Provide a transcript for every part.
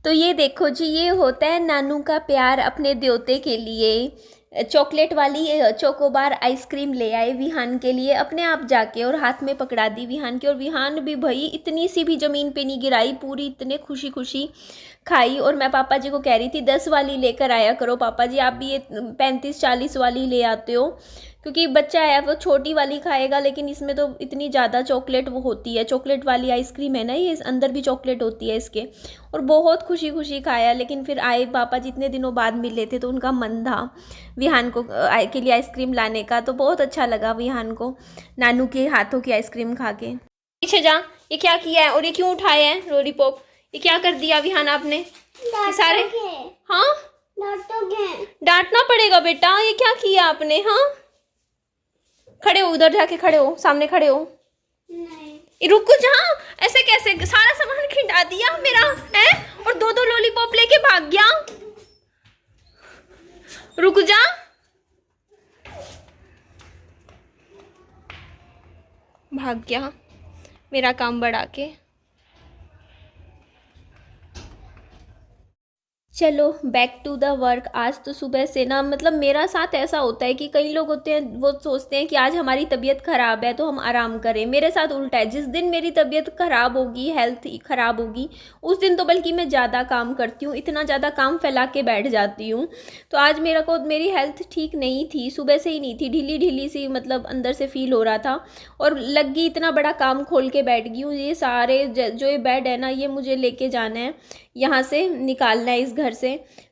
तो ये देखो जी, ये होता है नानू का प्यार अपने द्योते के लिए। चॉकलेट वाली चोकोबार आइसक्रीम ले आए विहान के लिए अपने आप जाके, और हाथ में पकड़ा दी विहान के, और विहान भी भाई इतनी सी भी ज़मीन पे नहीं गिराई, पूरी इतने खुशी खुशी खाई। और मैं पापा जी को कह रही थी 10 वाली लेकर आया करो पापा जी, आप भी ये 35-40 वाली ले आते हो, क्योंकि बच्चा है वो छोटी वाली खाएगा, लेकिन इसमें तो इतनी ज़्यादा चॉकलेट वो होती है, चॉकलेट वाली आइसक्रीम है ना ये, इस अंदर भी चॉकलेट होती है इसके। और बहुत खुशी खुशी खाया, लेकिन फिर आए पापा जी इतने दिनों बाद मिले थे तो उनका मन था विहान को के लिए आइसक्रीम लाने का, तो बहुत अच्छा लगा विहान को नानू के हाथों की आइसक्रीम खा के। पीछे जा, ये क्या किया है और ये क्यों उठाए हैं लॉलीपॉप, ये क्या कर दिया विहान आपने ये सारे? हाँ डांटना पड़ेगा बेटा, ये क्या किया आपने? हाँ खड़े हो, उधर जाके खड़े हो, सामने खड़े हो। नहीं रुको जा, ऐसे कैसे सारा सामान खिंडा दिया मेरा है, और दो दो लॉलीपॉप लेके भाग गया। रुक जा, भाग गया मेरा काम बढ़ा के। चलो बैक टू द वर्क। आज तो सुबह से ना, मतलब मेरा साथ ऐसा होता है कि कई लोग होते हैं वो सोचते हैं कि आज हमारी तबीयत ख़राब है तो हम आराम करें, मेरे साथ उल्टा है। जिस दिन मेरी तबीयत ख़राब होगी, हेल्थ ख़राब होगी, उस दिन तो बल्कि मैं ज़्यादा काम करती हूँ, इतना ज़्यादा काम फैला के बैठ जाती हूँ। तो आज मेरी हेल्थ ठीक नहीं थी, सुबह से ही नहीं थी, ढीली ढीली सी, मतलब अंदर से फील हो रहा था, और लग गई इतना बड़ा काम खोल के बैठ गई हूँ। ये सारे जो ये बेड है ना, ये मुझे लेके जाना है, यहाँ से निकालना है इस घर से।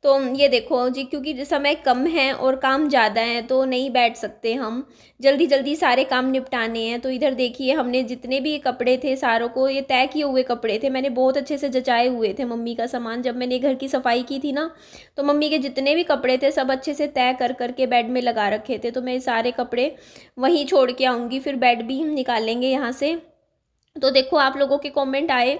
तो ये देखो जी, क्योंकि समय कम है और काम ज़्यादा है तो नहीं बैठ सकते हम, जल्दी जल्दी सारे काम निपटाने हैं। तो इधर देखिए, हमने जितने भी कपड़े थे सारों को, ये तय किए हुए कपड़े थे, मैंने बहुत अच्छे से जचाए हुए थे मम्मी का सामान। जब मैंने घर की सफाई की थी ना, तो मम्मी के जितने भी कपड़े थे सब अच्छे से तय कर करके बेड में लगा रखे थे। तो मैं सारे कपड़े वहीं छोड़ के आऊँगी, फिर बेड भी निकालेंगे यहाँ से। तो देखो, आप लोगों के कमेंट आए,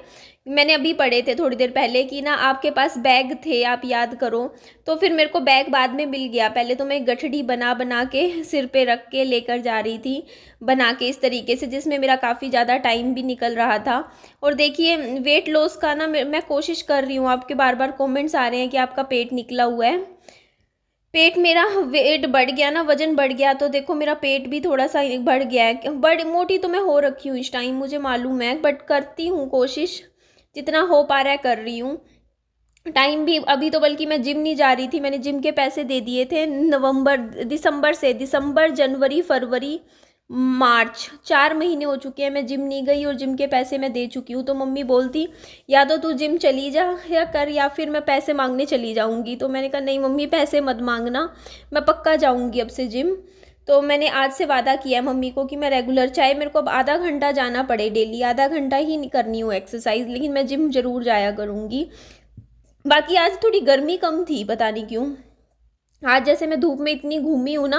मैंने अभी पढ़े थे थोड़ी देर पहले कि ना आपके पास बैग थे, आप याद करो। तो फिर मेरे को बैग बाद में मिल गया, पहले तो मैं गठड़ी बना बना के सिर पे रख के लेकर जा रही थी, बना के इस तरीके से, जिसमें मेरा काफ़ी ज़्यादा टाइम भी निकल रहा था। और देखिए, वेट लॉस का ना मैं कोशिश कर रही हूँ, आपके बार बार कमेंट्स आ रहे हैं कि आपका पेट निकला हुआ है। पेट मेरा, वेट बढ़ गया ना, वजन बढ़ गया, तो देखो मेरा पेट भी थोड़ा सा बढ़ गया है। बड़ी मोटी तो मैं हो रखी हूँ इस टाइम, मुझे मालूम है, बट करती हूँ कोशिश, जितना हो पा रहा है कर रही हूँ। टाइम भी अभी तो, बल्कि मैं जिम नहीं जा रही थी, मैंने जिम के पैसे दे दिए थे दिसंबर जनवरी फरवरी मार्च, 4 महीने हो चुके हैं मैं जिम नहीं गई, और जिम के पैसे मैं दे चुकी हूँ। तो मम्मी बोलती या तो तू जिम चली जा या कर, या फिर मैं पैसे मांगने चली जाऊँगी। तो मैंने कहा नहीं मम्मी, पैसे मत मांगना, मैं पक्का जाऊँगी अब से जिम। तो मैंने आज से वादा किया है मम्मी को कि मैं रेगुलर, चाहे मेरे को अब आधा घंटा जाना पड़े डेली, आधा घंटा ही नहीं करनी हो एक्सरसाइज, लेकिन मैं जिम ज़रूर जाया करूँगी। बाकी आज थोड़ी गर्मी कम थी, पता नहीं क्यों। आज जैसे मैं धूप में इतनी घूमी हूँ ना,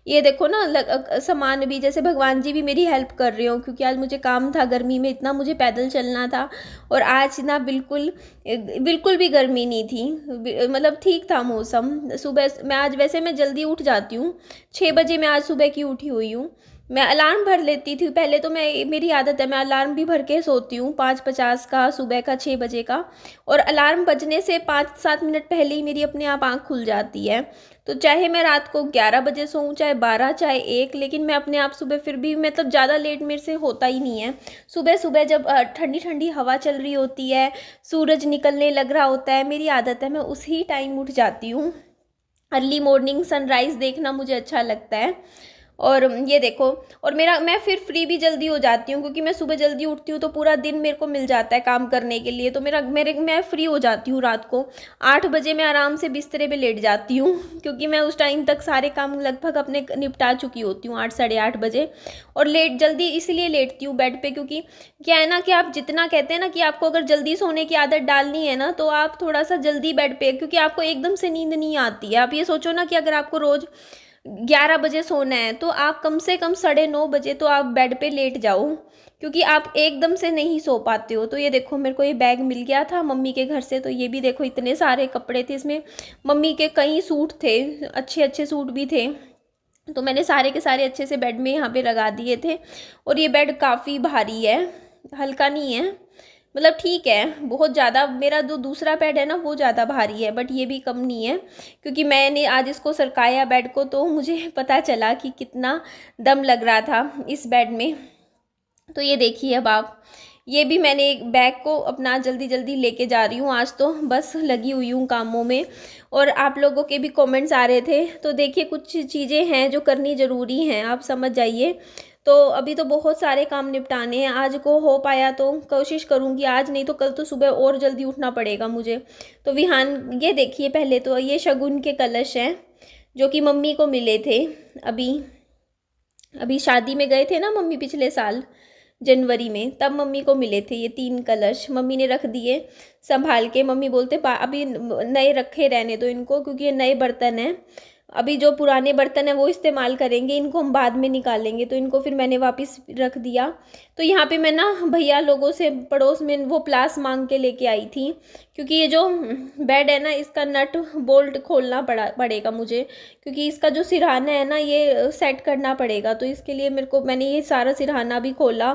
ये देखो ना, सामान भी, जैसे भगवान जी भी मेरी हेल्प कर रहे हो, क्योंकि आज मुझे काम था, गर्मी में इतना मुझे पैदल चलना था। और आज ना बिल्कुल बिल्कुल भी गर्मी नहीं थी, मतलब ठीक था मौसम। सुबह मैं आज, वैसे मैं जल्दी उठ जाती हूँ, 6 बजे मैं आज सुबह की उठी हुई हूँ। मैं अलार्म भर लेती थी पहले, तो मेरी आदत है, मैं अलार्म भी भर के सोती हूँ, 5:50 का सुबह का, 6 बजे का। और अलार्म बजने से 5-7 मिनट पहले ही मेरी अपने आप आँख खुल जाती है। तो चाहे मैं रात को 11 बजे सोऊं, चाहे 12, चाहे 1, लेकिन मैं अपने आप सुबह फिर भी, मतलब ज़्यादा लेट मेरे से होता ही नहीं है। सुबह सुबह जब ठंडी ठंडी हवा चल रही होती है, सूरज निकलने लग रहा होता है, मेरी आदत है मैं उसी टाइम उठ जाती हूँ। अर्ली मॉर्निंग सनराइज़ देखना मुझे अच्छा लगता है। और ये देखो, और मैं फिर फ्री भी जल्दी हो जाती हूँ, क्योंकि मैं सुबह जल्दी उठती हूँ तो पूरा दिन मेरे को मिल जाता है काम करने के लिए। तो मैं फ्री हो जाती हूँ रात को 8 बजे, मैं आराम से बिस्तरे पे लेट जाती हूँ, क्योंकि मैं उस टाइम तक सारे काम लगभग अपने निपटा चुकी होती हूँ, 8 साढ़े 8 बजे। और जल्दी इसलिए लेटती हूँ बेड पे, क्योंकि क्या है ना कि आप जितना कहते हैं ना कि आपको अगर जल्दी सोने की आदत डालनी है ना, तो आप थोड़ा सा जल्दी बेड पे, क्योंकि आपको एकदम से नींद नहीं आती है। आप ये सोचो ना कि अगर आपको रोज़ 11 बजे सोना है, तो आप कम से कम 9:30 बजे तो आप बेड पे लेट जाओ, क्योंकि आप एकदम से नहीं सो पाते हो। तो ये देखो, मेरे को ये बैग मिल गया था मम्मी के घर से, तो ये भी देखो, इतने सारे कपड़े थे इसमें, मम्मी के कई सूट थे, अच्छे अच्छे सूट भी थे। तो मैंने सारे के सारे अच्छे से बेड में यहाँ पे लगा दिए थे। और ये बेड काफ़ी भारी है, हल्का नहीं है, मतलब ठीक है, बहुत ज़्यादा मेरा जो दूसरा बेड है ना वो ज़्यादा भारी है, बट ये भी कम नहीं है, क्योंकि मैंने आज इसको सरकाया बेड को तो मुझे पता चला कि कितना दम लग रहा था इस बेड में। तो ये देखिए अब आप, ये भी मैंने एक बैग को अपना जल्दी जल्दी लेके जा रही हूँ, आज तो बस लगी हुई हूँ कामों में। और आप लोगों के भी कमेंट्स आ रहे थे, तो देखिए कुछ चीज़ें हैं जो करनी ज़रूरी हैं, आप समझ जाइए। तो अभी तो बहुत सारे काम निपटाने हैं, आज को हो पाया तो कोशिश करूँगी आज, नहीं तो कल तो सुबह और जल्दी उठना पड़ेगा मुझे। तो विहान, ये देखिए पहले तो ये शगुन के कलश हैं जो कि मम्मी को मिले थे। अभी अभी शादी में गए थे ना मम्मी पिछले साल जनवरी में, तब मम्मी को मिले थे ये 3 कलश, मम्मी ने रख दिए संभाल के। मम्मी बोलते अभी नए रखे रहने दो इनको, क्योंकि ये नए बर्तन हैं, अभी जो पुराने बर्तन हैं वो इस्तेमाल करेंगे, इनको हम बाद में निकालेंगे। तो इनको फिर मैंने वापस रख दिया। तो यहाँ पे मैं ना भैया लोगों से पड़ोस में वो प्लास मांग के लेके आई थी, क्योंकि ये जो बेड है ना इसका नट बोल्ट खोलना पड़ेगा मुझे, क्योंकि इसका जो सिरहाना है ना ये सेट करना पड़ेगा। तो इसके लिए मैंने ये सारा सिरहाना भी खोला।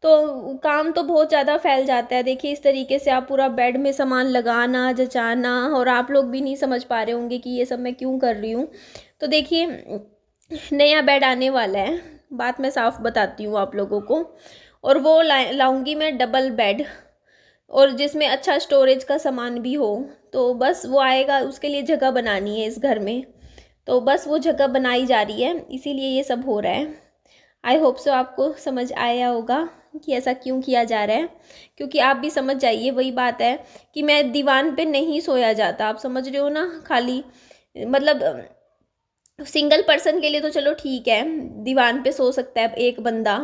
तो काम तो बहुत ज़्यादा फैल जाता है। देखिए इस तरीके से आप पूरा बेड में सामान लगाना जचाना, और आप लोग भी नहीं समझ पा रहे होंगे कि ये सब मैं क्यों कर रही हूँ। तो देखिए नया बेड आने वाला है, बात मैं साफ बताती हूँ आप लोगों को, और वो लाऊंगी मैं डबल बेड, और जिसमें अच्छा स्टोरेज का सामान भी हो। तो बस वो आएगा, उसके लिए जगह बनानी है इस घर में, तो बस वो जगह बनाई जा रही है, इसीलिए ये सब हो रहा है। आई होप सो आपको समझ आया होगा कि ऐसा क्यों किया जा रहा है, क्योंकि आप भी समझ जाइए, वही बात है कि मैं दीवान पे नहीं सोया जाता, आप समझ रहे हो ना। खाली मतलब सिंगल पर्सन के लिए तो चलो ठीक है, दीवान पे सो सकता है एक बंदा,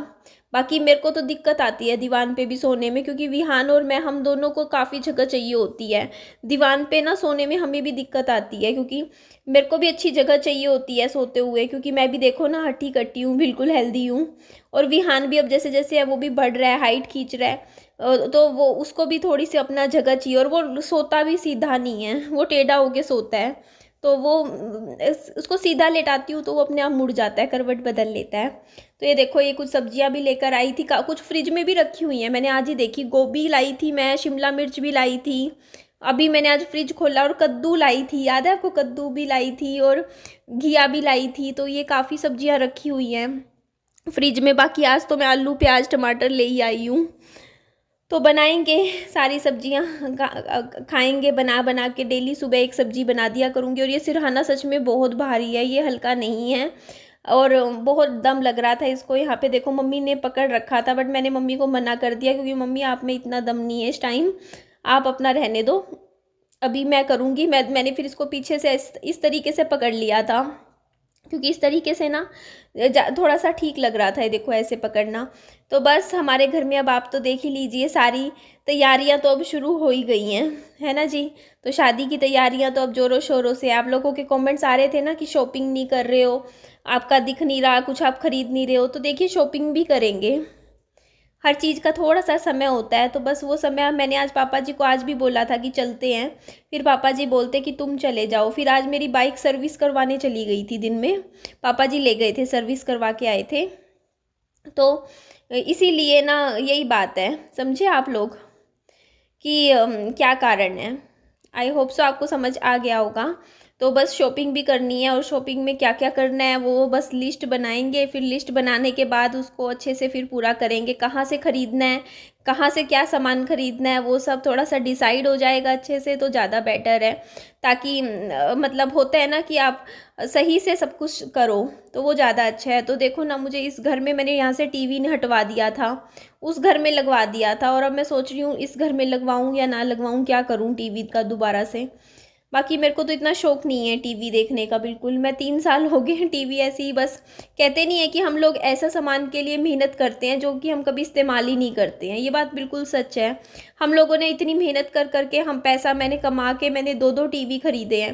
बाकी मेरे को तो दिक्कत आती है दीवान पे भी सोने में, क्योंकि विहान और मैं, हम दोनों को काफ़ी जगह चाहिए होती है। दीवान पे ना सोने में हमें भी दिक्कत आती है, क्योंकि मेरे को भी अच्छी जगह चाहिए होती है सोते हुए, क्योंकि मैं भी देखो ना हट्टी कट्टी हूँ, बिल्कुल हेल्दी हूँ। और विहान भी अब जैसे जैसे है वो भी बढ़ रहा है, हाइट खींच रहा है, तो वो उसको भी थोड़ी सी अपना जगह चाहिए। और वो सोता भी सीधा नहीं है, वो टेढ़ा होके सोता है, तो वो उसको सीधा लेटाती हूँ तो वो अपने आप मुड़ जाता है, करवट बदल लेता है। तो ये देखो ये कुछ सब्जियां भी लेकर आई थी, कुछ फ्रिज में भी रखी हुई हैं, मैंने आज ही देखी। गोभी लाई थी मैं, शिमला मिर्च भी लाई थी, अभी मैंने आज फ्रिज खोला। और कद्दू लाई थी, याद है आपको, कद्दू भी लाई थी, और घिया भी लाई थी। तो ये काफ़ी सब्जियां रखी हुई हैं फ्रिज में। बाकी आज तो मैं आलू प्याज टमाटर ले ही आई हूँ, तो बनाएंगे सारी सब्जियां, खाएंगे बना बना के। डेली सुबह एक सब्जी बना दिया करूँगी। और ये सिरहाना सच में बहुत भारी है, ये हल्का नहीं है, और बहुत दम लग रहा था इसको। यहाँ पे देखो मम्मी ने पकड़ रखा था, बट मैंने मम्मी को मना कर दिया, क्योंकि मम्मी आप में इतना दम नहीं है इस टाइम, आप अपना रहने दो, अभी मैं करूँगी। मैंने फिर इसको पीछे से इस तरीके से पकड़ लिया था, क्योंकि इस तरीके से ना थोड़ा सा ठीक लग रहा था, ये देखो ऐसे पकड़ना। तो बस हमारे घर में अब आप तो देख ही लीजिए, सारी तैयारियां तो अब शुरू हो ही गई हैं, है ना जी। तो शादी की तैयारियां तो अब जोरों शोरों से। आप लोगों के कमेंट्स आ रहे थे ना कि शॉपिंग नहीं कर रहे हो, आपका दिख नहीं रहा कुछ, आप खरीद नहीं रहे हो। तो देखिए शॉपिंग भी करेंगे, हर चीज़ का थोड़ा सा समय होता है, तो बस वो समय मैंने आज पापा जी को आज भी बोला था कि चलते हैं, फिर पापा जी बोलते कि तुम चले जाओ। फिर आज मेरी बाइक सर्विस करवाने चली गई थी, दिन में पापा जी ले गए थे, सर्विस करवा के आए थे। तो इसीलिए ना यही बात है, समझे आप लोग कि क्या कारण है। आई होप सो आपको समझ आ गया होगा। तो बस शॉपिंग भी करनी है, और शॉपिंग में क्या क्या करना है वो बस लिस्ट बनाएंगे। फिर लिस्ट बनाने के बाद उसको अच्छे से फिर पूरा करेंगे, कहाँ से ख़रीदना है, कहाँ से क्या सामान ख़रीदना है, वो सब थोड़ा सा डिसाइड हो जाएगा अच्छे से, तो ज़्यादा बेटर है। ताकि मतलब होता है ना कि आप सही से सब कुछ करो, तो वो ज़्यादा अच्छा है। तो देखो ना, मुझे इस घर में मैंने यहाँ से टीवी ने हटवा दिया था, उस घर में लगवा दिया था, और अब मैं सोच रही हूँ इस घर में लगवाऊँ या ना लगवाऊँ, क्या करूँ टीवी का दोबारा से। बाकी मेरे को तो इतना शौक नहीं है टीवी देखने का, बिल्कुल। मैं 3 साल हो गए टीवी ऐसे ही, बस कहते नहीं है कि हम लोग ऐसा सामान के लिए मेहनत करते हैं जो कि हम कभी इस्तेमाल ही नहीं करते हैं, ये बात बिल्कुल सच है। हम लोगों ने इतनी मेहनत कर करके, हम पैसा मैंने कमा के मैंने 2-2 टीवी खरीदे हैं,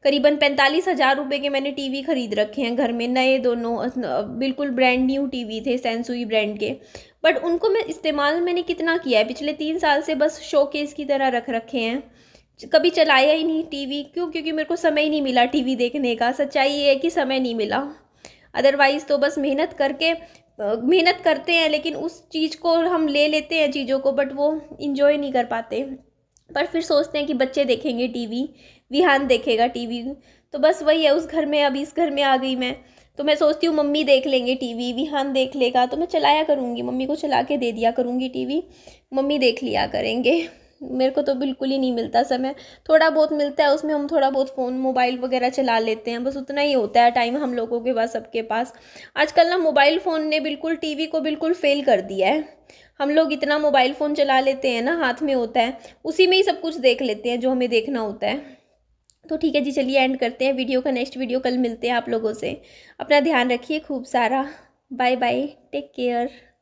करीबन 45,000 रुपये के मैंने टीवी खरीद रखे हैं घर में, नए दोनों, बिल्कुल ब्रांड न्यू टीवी थे सैमसंग ब्रांड के। बट उनको मैं इस्तेमाल मैंने कितना किया है पिछले 3 साल से, बस शोकेस की तरह रख रखे हैं, कभी चलाया ही नहीं टीवी। क्यों? क्योंकि मेरे को समय ही नहीं मिला टीवी देखने का, सच्चाई ये है कि समय नहीं मिला। अदरवाइज़ तो बस मेहनत करके मेहनत करते हैं लेकिन उस चीज़ को हम ले लेते हैं चीज़ों को, बट वो इंजॉय नहीं कर पाते। पर फिर सोचते हैं कि बच्चे देखेंगे टीवी, विहान देखेगा टीवी, तो बस वही है। उस घर में, अभी इस घर में आ गई मैं, तो मैं सोचती हूँ मम्मी देख लेंगे टीवी, विहान देख लेगा, तो मैं चलाया करूँगी, मम्मी को चला के दे दिया करूँगी टीवी, मम्मी देख लिया करेंगे। मेरे को तो बिल्कुल ही नहीं मिलता समय। थोड़ा बहुत मिलता है, उसमें हम थोड़ा बहुत फ़ोन मोबाइल वगैरह चला लेते हैं, बस उतना ही होता है टाइम हम लोगों के पास, सबके पास। आजकल ना मोबाइल फ़ोन ने बिल्कुल टीवी को बिल्कुल फेल कर दिया है। हम लोग इतना मोबाइल फ़ोन चला लेते हैं ना, हाथ में होता है, उसी में ही सब कुछ देख लेते हैं जो हमें देखना होता है। तो ठीक है जी, चलिए एंड करते हैं वीडियो का। नेक्स्ट वीडियो कल मिलते हैं आप लोगों से। अपना ध्यान रखिए खूब सारा। Bye bye, take care.